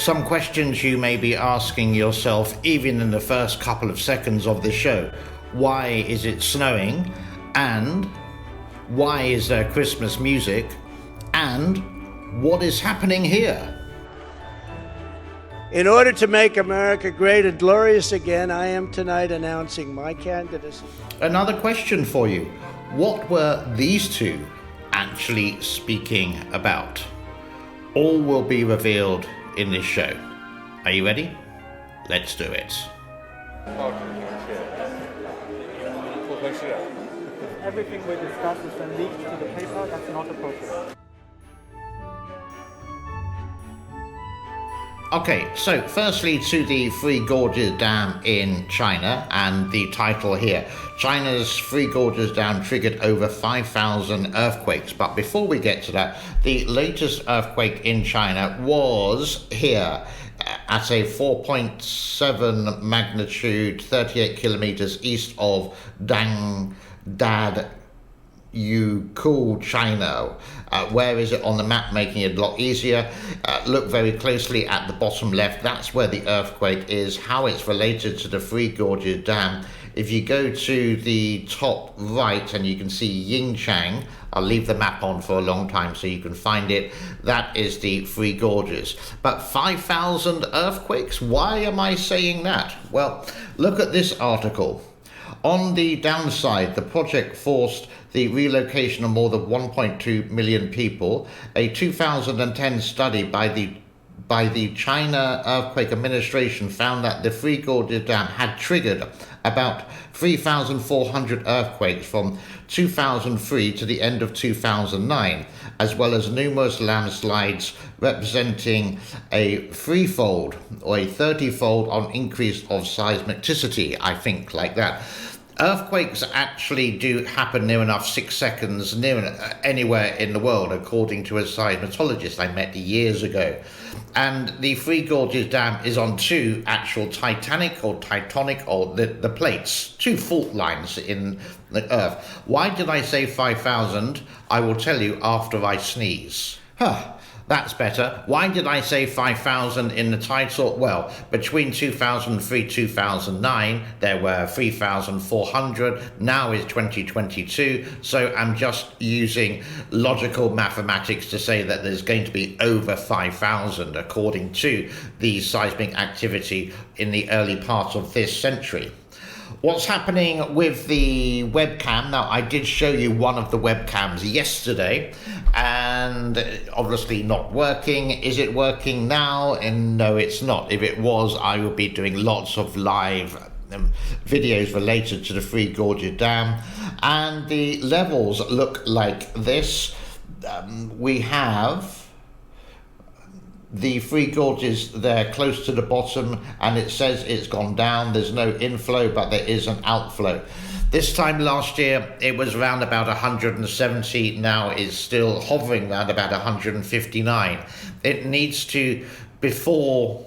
Some questions you may be asking yourself even in the first couple of seconds of the show. Why is it snowing? And why is there Christmas music? And what is happening here? In order to make America great and glorious again, I am tonight announcing my candidacy. Another question for you. What were these two actually speaking about? All will be revealed in this show. Are you ready? Let's do it. Everything we discuss is then leaked to the paper. That's not appropriate. Okay, so firstly to the Three Gorges Dam in China, and the title here. China's Three Gorges Dam triggered over 5,000 earthquakes. But before we get to that, the latest earthquake in China was here at a 4.7 magnitude, 38 kilometers east of Dad you cool China. Where is it on the map, making it a lot easier? Look very closely at the bottom left. That's where the earthquake is, how it's related to the Three Gorges Dam. If you go to the top right and you can see Yingchang, I'll leave the map on for a long time so you can find it. That is the Three Gorges. But 5,000 earthquakes? Why am I saying that? Well, look at this article. On the downside, the project forced the relocation of more than 1.2 million people. A 2010 study by the China Earthquake Administration found that the Three Gorges Dam had triggered about 3,400 earthquakes from 2003 to the end of 2009, as well as numerous landslides representing a threefold or a 30-fold on increase of seismicity, I think, like that. Earthquakes actually do happen near enough 6 seconds anywhere in the world, according to a seismologist I met years ago. And the Three Gorges Dam is on two actual tectonic or the plates, two fault lines in the earth. Why did I say 5,000? I will tell you after I sneeze. That's better. Why did I say 5,000 in the title? Well, between 2003 and 2009, there were 3,400. Now is 2022. So I'm just using logical mathematics to say that there's going to be over 5,000, according to the seismic activity in the early part of this century. What's happening with the webcam? Now, I did show you one of the webcams yesterday, and obviously not working. Is it working now? And no, it's not. If it was, I would be doing lots of live videos related to the Three Gorges Dam. And the levels look like this. We have the Three Gorges there close to the bottom, and it says it's gone down. There's no inflow, but there is an outflow. This time last year, it was around about 170. Now it's still hovering around about 159. It needs to, before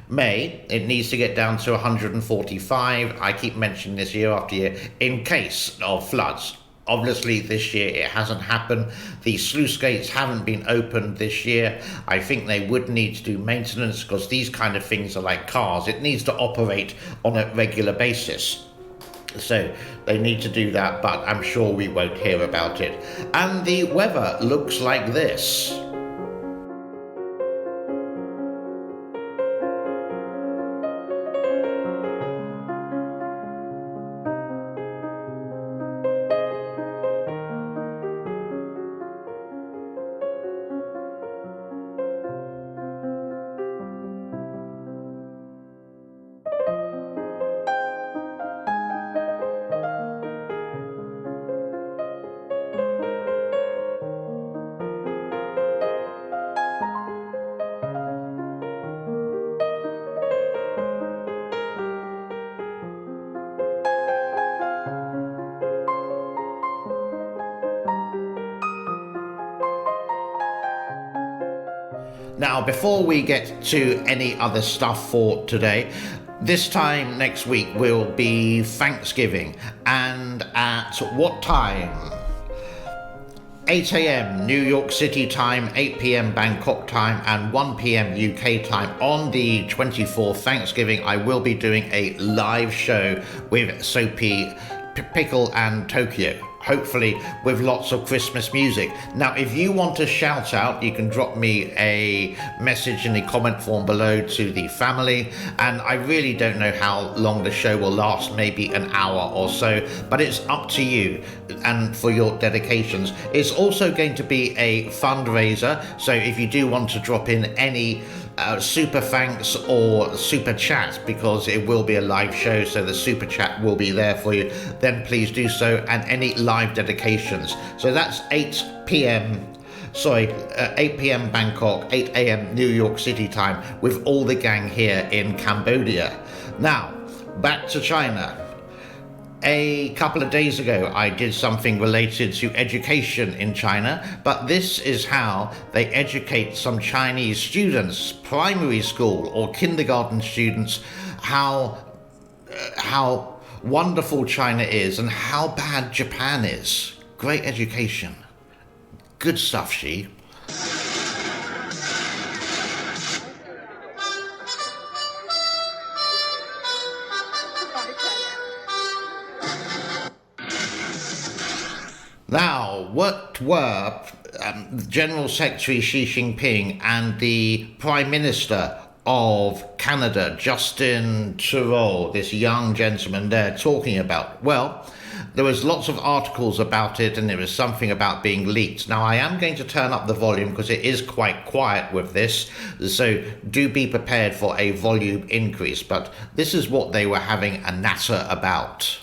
May, it needs to get down to 145. I keep mentioning this year after year, in case of floods. Obviously, this year it hasn't happened. The sluice gates haven't been opened this year. I think they would need to do maintenance because these kind of things are like cars. It needs to operate on a regular basis. So they need to do that, but I'm sure we won't hear about it. And the weather looks like this. Now, before we get to any other stuff for today, this time next week will be Thanksgiving. And at what time? 8 a.m. New York City time, 8 p.m. Bangkok time, and 1 p.m. UK time on the 24th, Thanksgiving. I will be doing a live show with Soapy, Pickle, and Tokyo. Hopefully with lots of Christmas music. Now, if you want to shout out, you can drop me a message in the comment form below to the family. And I really don't know how long the show will last, maybe an hour or so, but it's up to you and for your dedications. It's also going to be a fundraiser, so if you do want to drop in any super thanks or super chat, because it will be a live show, so the super chat will be there for you, then please do so, and any live dedications. So that's 8 p.m. Bangkok, 8 a.m. New York City time, with all the gang here in Cambodia. Now, back to China. A couple of days ago, I did something related to education in China, but this is how they educate some Chinese students, primary school or kindergarten students, how wonderful China is and how bad Japan is. Great education. Good stuff, Xi. Now, what were General Secretary Xi Jinping and the Prime Minister of Canada, Justin Trudeau, this young gentleman there, talking about? Well, there was lots of articles about it, and there was something about being leaked. Now, I am going to turn up the volume because it is quite quiet with this, so do be prepared for a volume increase. But this is what they were having a natter about.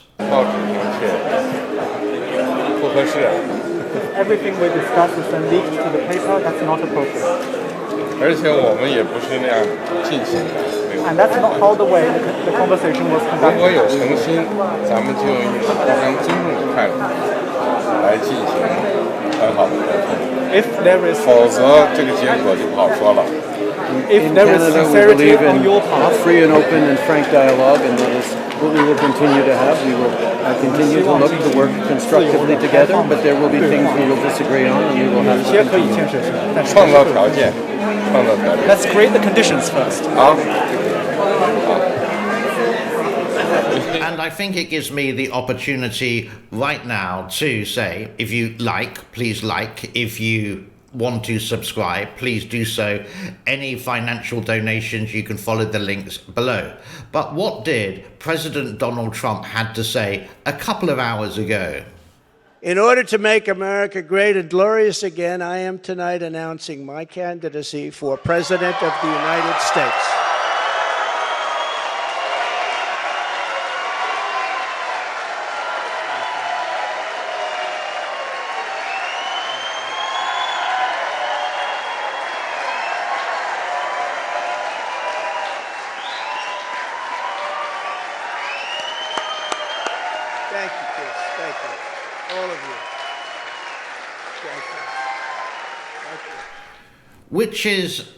Everything we discuss is then leaked to the paper. That's not appropriate. And that's not how the way the conversation was conducted. If there is sincerity on your part, free and open and frank dialogue, and that is what we will continue to have. We will continue to look to work constructively together, but there will be things we will disagree on, and we will have to continue. Let's create the conditions first. And I think it gives me the opportunity right now to say, if you like, please like. If you want to subscribe, please do so. Any financial donations, you can follow the links below. But what did President Donald Trump had to say a couple of hours ago? In order to make America great and glorious again, I am tonight announcing my candidacy for President of the United States. Thank you, kids. Thank you. All of you. Thank you. Thank you. Which is,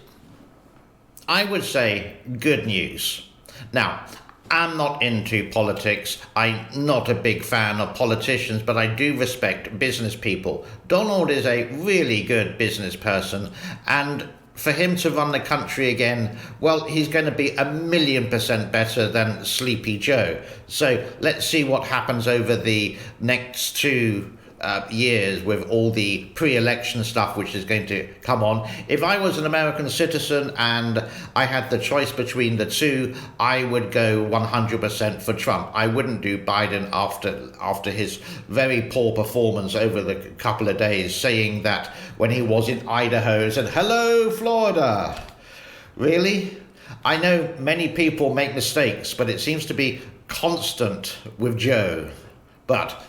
I would say, good news. Now, I'm not into politics. I'm not a big fan of politicians, but I do respect business people. Donald is a really good business person, and for him to run the country again, well, he's going to be 1,000,000% better than Sleepy Joe. So let's see what happens over the next 2 years with all the pre-election stuff which is going to come on. If I was an American citizen and I had the choice between the two, I would go 100% for Trump. I wouldn't do Biden after his very poor performance over the couple of days, saying that when he was in Idaho, said, "Hello, Florida." Really? I know many people make mistakes, but it seems to be constant with Joe. But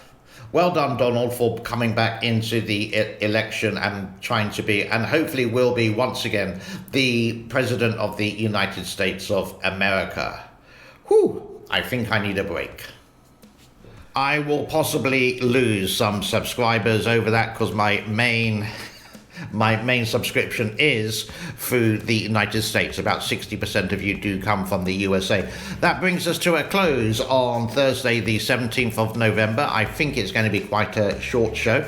well done, Donald, for coming back into the election and trying to be, and hopefully will be once again, the President of the United States of America. Whew, I think I need a break. I will possibly lose some subscribers over that because my main subscription is through the United States. About 60% of you do come from the USA. That brings us to a close on Thursday, the 17th of November. I think it's going to be quite a short show.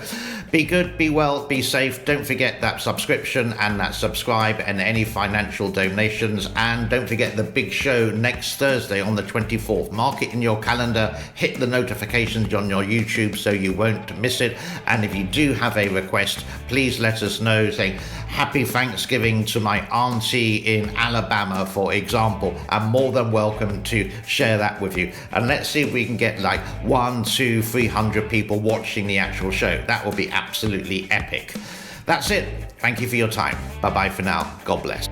Be good, be well, be safe. Don't forget that subscription and that subscribe and any financial donations. And don't forget the big show next Thursday on the 24th. Mark it in your calendar, hit the notifications on your YouTube so you won't miss it. And if you do have a request, please let us know. Say Happy Thanksgiving to my auntie in Alabama, for example. I'm more than welcome to share that with you. And let's see if we can get like 100, 200, 300 people watching the actual show. That will be absolutely epic. That's it. Thank you for your time. Bye-bye for now. God bless.